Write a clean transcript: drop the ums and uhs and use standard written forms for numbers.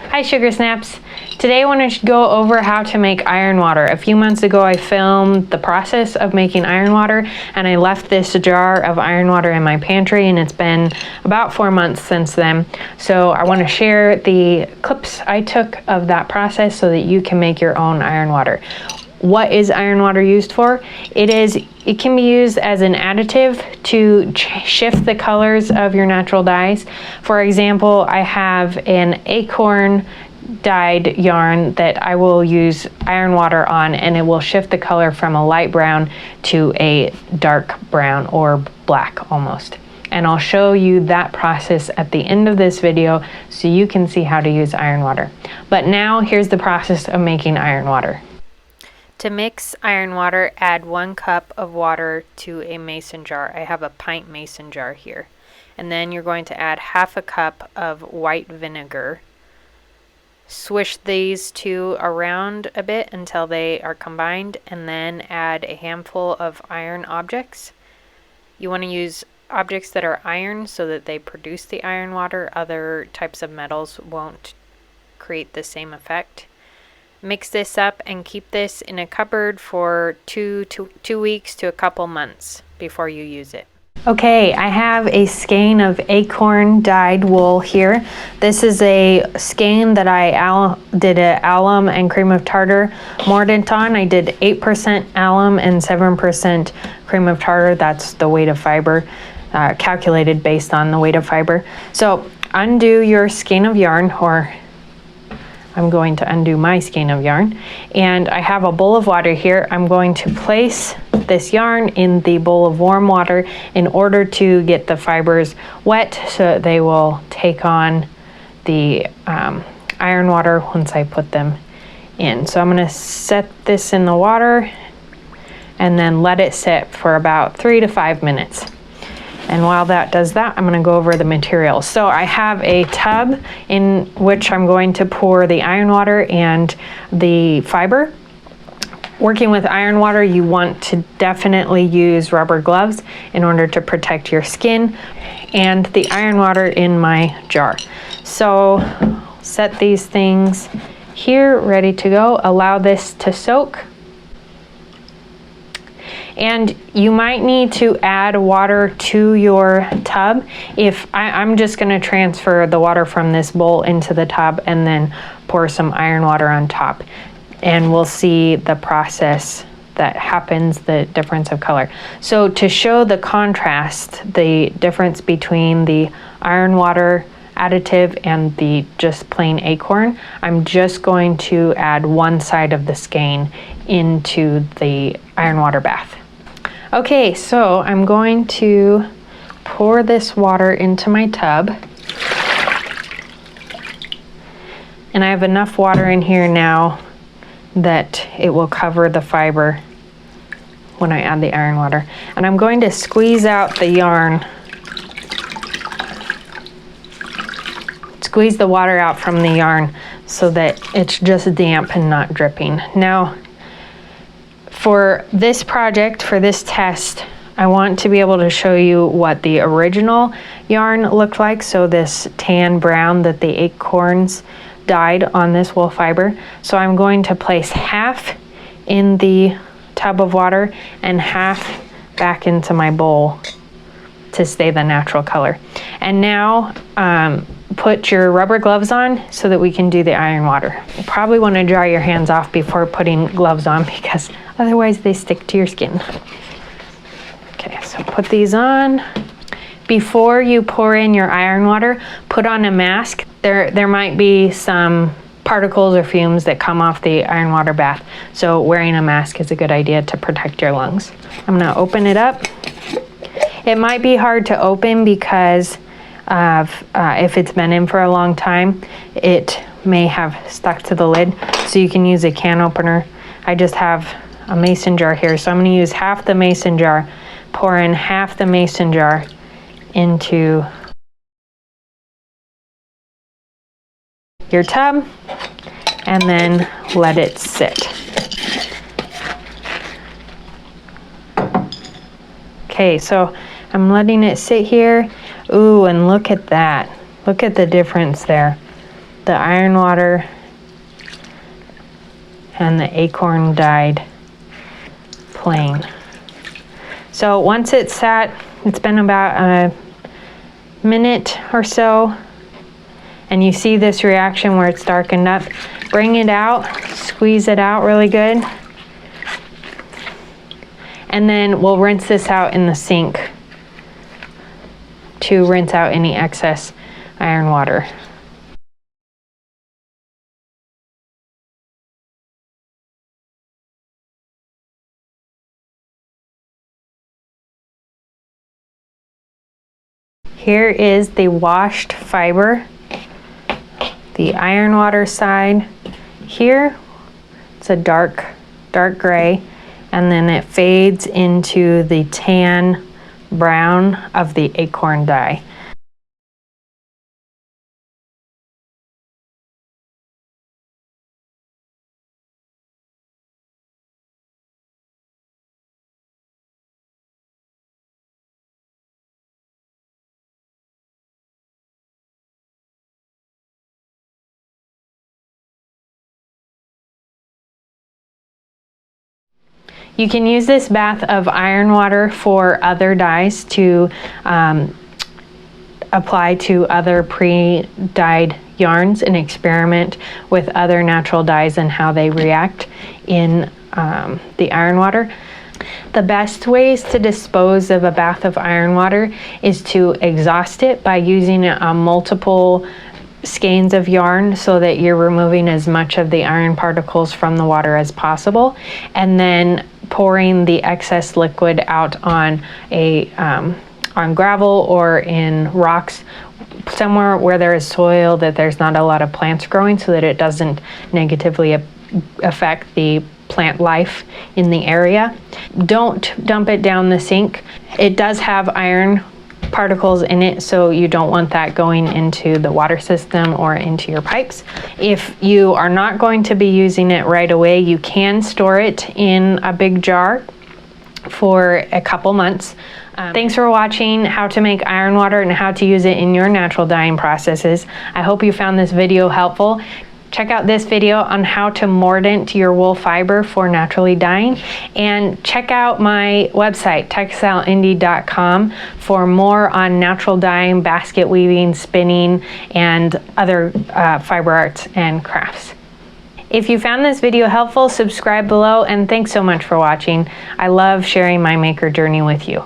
Hi Sugar Snaps. Today I want to go over how to make iron water. A few months ago I filmed the process of making iron water and I left this jar of iron water in my pantry, and it's been about 4 months since then. So I want to share the clips I took of that process so that you can make your own iron water. What is iron water used for? It can be used as an additive to shift the colors of your natural dyes. For example, I have an acorn dyed yarn that I will use iron water on, and it will shift the color from a light brown to a dark brown or black almost. And I'll show you that process at the end of this video so you can see how to use iron water. But now here's the process of making iron water. To mix iron water, add 1 cup of water to a mason jar. I have a pint mason jar here. And then you're going to add half a cup of white vinegar. Swish these two around a bit until they are combined, and then add a handful of iron objects. You want to use objects that are iron so that they produce the iron water. Other types of metals won't create the same effect. Mix this up and keep this in a cupboard for 2 weeks to a couple months before you use it. Okay, I have a skein of acorn dyed wool here. This is a skein that I did an alum and cream of tartar mordant on. I did 8% alum and 7% cream of tartar. That's the weight of fiber, calculated based on the weight of fiber. So undo your skein of yarn, or I'm going to undo my skein of yarn, and I have a bowl of water here. I'm going to place this yarn in the bowl of warm water in order to get the fibers wet so that they will take on the iron water once I put them in. So I'm going to set this in the water and then let it sit for about 3 to 5 minutes. And while that does that, I'm going to go over the materials. So I have a tub in which I'm going to pour the iron water and the fiber. Working with iron water, you want to definitely use rubber gloves in order to protect your skin, and the iron water in my jar. So set these things here ready to go. Allow this to soak. And you might need to add water to your tub. I'm just going to transfer the water from this bowl into the tub and then pour some iron water on top. And we'll see the process that happens, the difference of color. So to show the contrast, the difference between the iron water additive and the just plain acorn, I'm just going to add one side of the skein into the iron water bath. Okay, so I'm going to pour this water into my tub. And I have enough water in here now that it will cover the fiber when I add the iron water. And I'm going to squeeze out the yarn. Squeeze the water out from the yarn so that it's just damp and not dripping. Now, for this project, for this test, I want to be able to show you what the original yarn looked like. So this tan brown that the acorns dyed on this wool fiber. So I'm going to place half in the tub of water and half back into my bowl to stay the natural color. And now put your rubber gloves on so that we can do the iron water. You probably want to dry your hands off before putting gloves on because otherwise they stick to your skin. Okay, so put these on. Before you pour in your iron water, put on a mask. There might be some particles or fumes that come off the iron water bath, so wearing a mask is a good idea to protect your lungs. I'm gonna open it up. It might be hard to open because if it's been in for a long time, it may have stuck to the lid, so you can use a can opener. I just have a mason jar here, so I'm going to use half the mason jar, pour in half the mason jar into your tub, and then let it sit. Okay, so I'm letting it sit here. Ooh, and look at that. Look at the difference there. the iron water and the acorn dyed plain. So once it's sat, it's been about a minute or so, and you see this reaction where it's darkened up, bring it out, squeeze it out really good, and then we'll rinse this out in the sink to rinse out any excess iron water. Here is the washed fiber, the iron water side. Here it's a dark gray, and then it fades into the tan brown of the acorn dye. You can use this bath of iron water for other dyes to apply to other pre-dyed yarns and experiment with other natural dyes and how they react in the iron water. The best ways to dispose of a bath of iron water is to exhaust it by using it on multiple skeins of yarn so that you're removing as much of the iron particles from the water as possible, and then pouring the excess liquid out on on gravel or in rocks, somewhere where there is soil that there's not a lot of plants growing, so that it doesn't negatively affect the plant life in the area. Don't dump it down the sink. It does have iron particles in it, so you don't want that going into the water system or into your pipes. If you are not going to be using it right away, you can store it in a big jar for a couple months. Thanks for watching how to make iron water and how to use it in your natural dyeing processes. I hope you found this video helpful. Check out this video on how to mordant your wool fiber for naturally dyeing, and check out my website, textileindy.com, for more on natural dyeing, basket weaving, spinning, and other fiber arts and crafts. If you found this video helpful, subscribe below, and thanks so much for watching. I love sharing my maker journey with you.